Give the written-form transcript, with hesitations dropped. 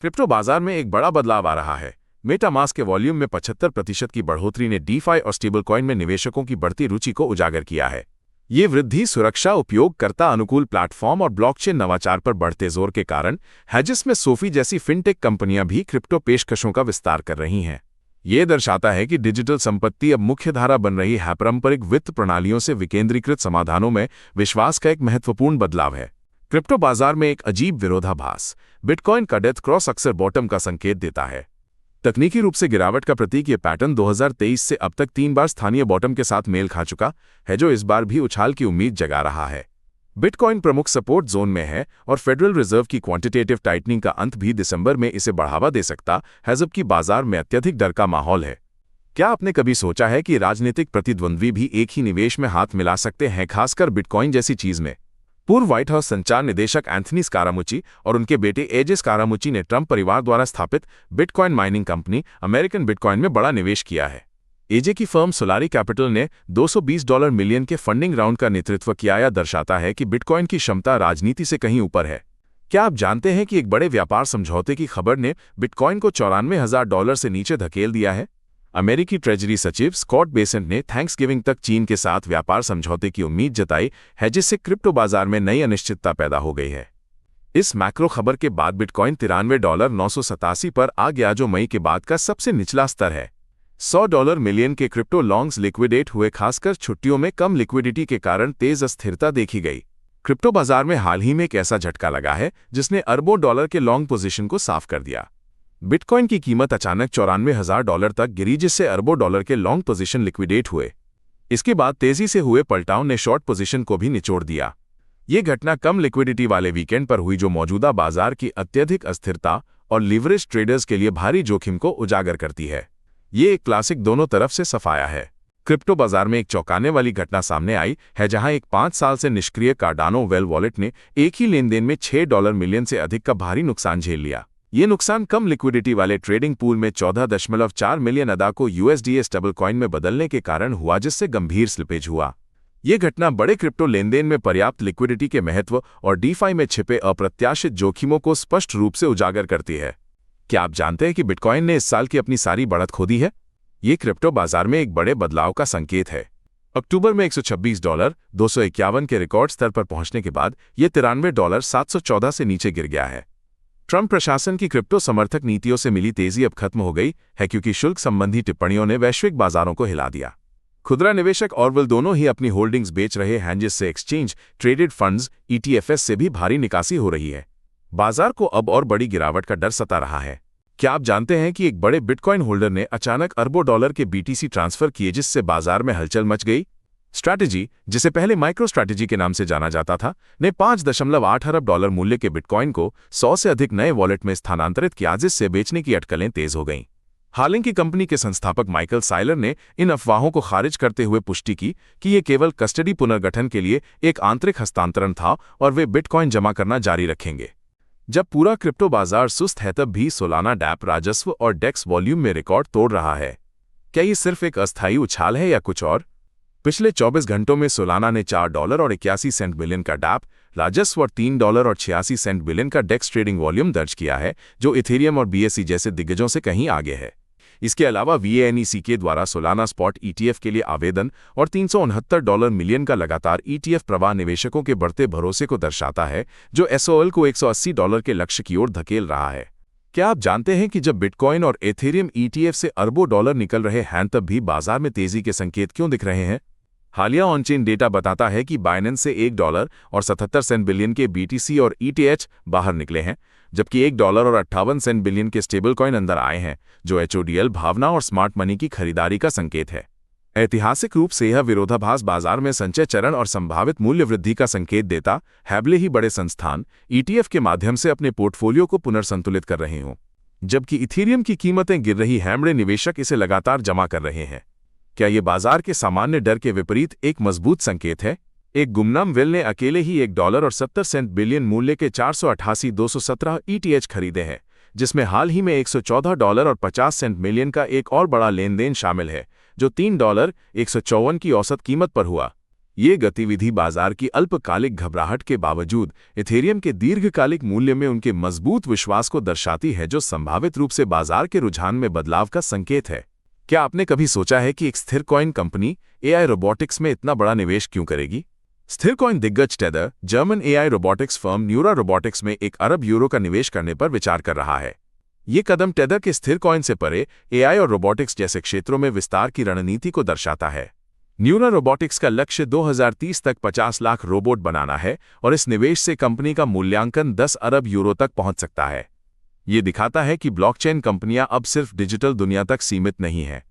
Crypto बाजार में एक बड़ा बदलाव आ रहा है। मेटामास्क के वॉल्यूम में 75% की बढ़ोतरी ने डीफाई और स्टेबल कॉइन में निवेशकों की बढ़ती रुचि को उजागर किया है। ये वृद्धि सुरक्षा, उपयोगकर्ता अनुकूल प्लेटफॉर्म और ब्लॉकचेन नवाचार पर बढ़ते जोर के कारण है, जिसमें सोफी जैसी फिनटेक कंपनियां भी क्रिप्टो पेशकशों का विस्तार कर रही हैं। ये दर्शाता है कि डिजिटल संपत्ति अब मुख्यधारा बन रही है। पारंपरिक वित्त प्रणालियों से विकेंद्रीकृत समाधानों में विश्वास का एक महत्वपूर्ण बदलाव है। क्रिप्टो बाजार में एक अजीब विरोधाभास, बिटकॉइन का डेथ क्रॉस अक्सर बॉटम का संकेत देता है। तकनीकी रूप से गिरावट का प्रतीक ये पैटर्न 2023 से अब तक 3 बार स्थानीय बॉटम के साथ मेल खा चुका है, जो इस बार भी उछाल की उम्मीद जगा रहा है। बिटकॉइन प्रमुख सपोर्ट जोन में है और फेडरल रिजर्व की क्वांटिटेटिव टाइटनिंग का अंत भी दिसंबर में इसे बढ़ावा दे सकता है, जबकि बाजार में अत्यधिक डर का माहौल है। क्या आपने कभी सोचा है कि राजनीतिक प्रतिद्वंद्वी भी एक ही निवेश में हाथ मिला सकते हैं, खासकर बिटकॉइन जैसी चीज में? पूर्व व्हाइट हाउस संचार निदेशक एंथनी स्कारामुची और उनके बेटे एजे स्कारामुची ने ट्रंप परिवार द्वारा स्थापित bitcoin mining company American bitcoin में बड़ा निवेश किया है। एजे की फर्म सोलारी कैपिटल ने $220 मिलियन के फंडिंग राउंड का नेतृत्व किया। यह दर्शाता है कि बिटकॉइन की क्षमता राजनीति से कहीं ऊपर है। क्या आप जानते हैं कि एक बड़े व्यापार समझौते की खबर ने बिटकॉइन को $94,000 से नीचे धकेल दिया है? अमेरिकी ट्रेजरी सचिव स्कॉट बेसेंट ने थैंक्सगिविंग तक चीन के साथ व्यापार समझौते की उम्मीद जताई है, जिससे क्रिप्टो बाजार में नई अनिश्चितता पैदा हो गई है। इस मैक्रो खबर के बाद बिटकॉइन $93,987 पर आ गया, जो मई के बाद का सबसे निचला स्तर है। $100 मिलियन के क्रिप्टो लॉन्ग्स लिक्विडेट हुए, खासकर छुट्टियों में कम लिक्विडिटी के कारण तेज अस्थिरता देखी गई। क्रिप्टो बाजार में हाल ही में एक ऐसा झटका लगा है जिसने अरबों डॉलर के लॉन्ग पोजीशन को साफ कर दिया। बिटकॉइन की कीमत अचानक $94,000 तक गिरी, जिससे अरबों डॉलर के लॉन्ग पोजीशन लिक्विडेट हुए। इसके बाद तेजी से हुए पलटाव ने शॉर्ट पोजीशन को भी निचोड़ दिया। ये घटना कम लिक्विडिटी वाले वीकेंड पर हुई, जो मौजूदा बाजार की अत्यधिक अस्थिरता और लीवरेज ट्रेडर्स के लिए भारी जोखिम को उजागर करती है। ये एक क्लासिक दोनों तरफ से सफाया है। क्रिप्टो बाजार में एक चौंकाने वाली घटना सामने आई है, जहां एक 5 साल से निष्क्रिय कार्डानो वेल वॉलेट ने एक ही लेनदेन में $6 मिलियन से अधिक का भारी नुकसान झेल लिया। ये नुकसान कम लिक्विडिटी वाले ट्रेडिंग पूल में 14.4 मिलियन अदा को USD स्टेबल कॉइन में बदलने के कारण हुआ, जिससे गंभीर स्लिपेज हुआ। ये घटना बड़े क्रिप्टो लेनदेन में पर्याप्त लिक्विडिटी के महत्व और डीफाई में छिपे अप्रत्याशित जोखिमों को स्पष्ट रूप से उजागर करती है। क्या आप जानते हैं कि बिटकॉइन ने इस साल की अपनी सारी बढ़त खो दी है? ये क्रिप्टो बाजार में एक बड़े बदलाव का संकेत है। अक्टूबर में $126,251 के रिकॉर्ड स्तर पर पहुंचने के बाद यह $93,714 से नीचे गिर गया है। ट्रंप प्रशासन की क्रिप्टो समर्थक नीतियों से मिली तेजी अब खत्म हो गई है, क्योंकि शुल्क संबंधी टिप्पणियों ने वैश्विक बाजारों को हिला दिया। खुदरा निवेशक और वेल दोनों ही अपनी होल्डिंग्स बेच रहे हैं, जिससे एक्सचेंज ट्रेडेड फंड्स ETFs से भी भारी निकासी हो रही है। बाजार को अब और बड़ी गिरावट का डर सता रहा है। क्या आप जानते हैं कि एक बड़े बिटकॉइन होल्डर ने अचानक अरबों डॉलर के BTC ट्रांसफर किए, जिससे बाजार में हलचल मच गई? स्ट्रैटेजी, जिसे पहले माइक्रो स्ट्रैटेजी के नाम से जाना जाता था, ने $5.8 अरब मूल्य के बिटकॉइन को 100 से अधिक नए वॉलेट में स्थानांतरित किया, जिससे बेचने की अटकलें तेज हो गईं। हालांकि कंपनी के संस्थापक माइकल साइलर ने इन अफवाहों को खारिज करते हुए पुष्टि की कि ये केवल कस्टडी पुनर्गठन के लिए एक आंतरिक हस्तांतरण था और वे बिटकॉइन जमा करना जारी रखेंगे। जब पूरा क्रिप्टो बाजार सुस्त है, तब भी सोलाना डैप राजस्व और डेक्स वॉल्यूम में रिकॉर्ड तोड़ रहा है। क्या ये सिर्फ एक अस्थायी उछाल है या कुछ और? पिछले 24 घंटों में सोलाना ने $4.81 बिलियन का डैप राजस्व और $3.86 बिलियन का डेक्स ट्रेडिंग वॉल्यूम दर्ज किया है, जो इथेरियम और BSC जैसे दिग्गजों से कहीं आगे है। इसके अलावा VANEC द्वारा सोलाना स्पॉट ETF के लिए आवेदन और $369 मिलियन का लगातार ETF प्रवाह निवेशकों के बढ़ते भरोसे को दर्शाता है, जो SOL को $180 के लक्ष्य की ओर धकेल रहा है। क्या आप जानते हैं कि जब बिटकॉइन और एथेरियम ETF से अरबों डॉलर निकल रहे हैं, तब भी बाजार में तेजी के संकेत क्यों दिख रहे हैं? हालिया ऑनचेन डेटा बताता है कि बाइनेंस से $1.77 बिलियन के BTC और ETH बाहर निकले हैं, जबकि $1.58 बिलियन के स्टेबल कॉइन अंदर आए हैं, जो HODL भावना और स्मार्ट मनी की खरीदारी का संकेत है। ऐतिहासिक रूप से यह विरोधाभास बाजार में संचय चरण और संभावित मूल्य वृद्धि का संकेत देता है, भले ही बड़े संस्थान ETF के माध्यम से अपने पोर्टफोलियो को पुनर्संतुलित कर रहे हों। जबकि इथेरियम की कीमतें गिर रही हैं, बड़े निवेशक इसे लगातार जमा कर रहे हैं। क्या ये बाजार के सामान्य डर के विपरीत एक मजबूत संकेत है? एक गुमनाम वेल ने अकेले ही $1.70 बिलियन मूल्य के 488,217 ETH खरीदे हैं, जिसमें हाल ही में $114.50 मिलियन का एक और बड़ा लेनदेन शामिल है, जो $3.154 की औसत कीमत पर हुआ। ये गतिविधि बाजार की अल्पकालिक घबराहट के बावजूद इथेरियम के दीर्घकालिक मूल्य में उनके मजबूत विश्वास को दर्शाती है, जो संभावित रूप से बाजार के रुझान में बदलाव का संकेत है। क्या आपने कभी सोचा है कि एक स्थिर कॉइन कंपनी एआई रोबोटिक्स में इतना बड़ा निवेश क्यों करेगी? स्थिर कॉइन दिग्गज tether German AI robotics firm Neura robotics में €1 अरब का निवेश करने पर विचार कर रहा है। ये कदम टेदर के स्थिर कॉइन से परे एआई और रोबोटिक्स जैसे क्षेत्रों में विस्तार की रणनीति को दर्शाता है। न्यूरा रोबोटिक्स का लक्ष्य 2030 तक 50 लाख रोबोट बनाना है और इस निवेश से कंपनी का मूल्यांकन €10 अरब तक पहुंच सकता है। ये दिखाता है कि ब्लॉकचेन कंपनियां अब सिर्फ डिजिटल दुनिया तक सीमित नहीं हैं,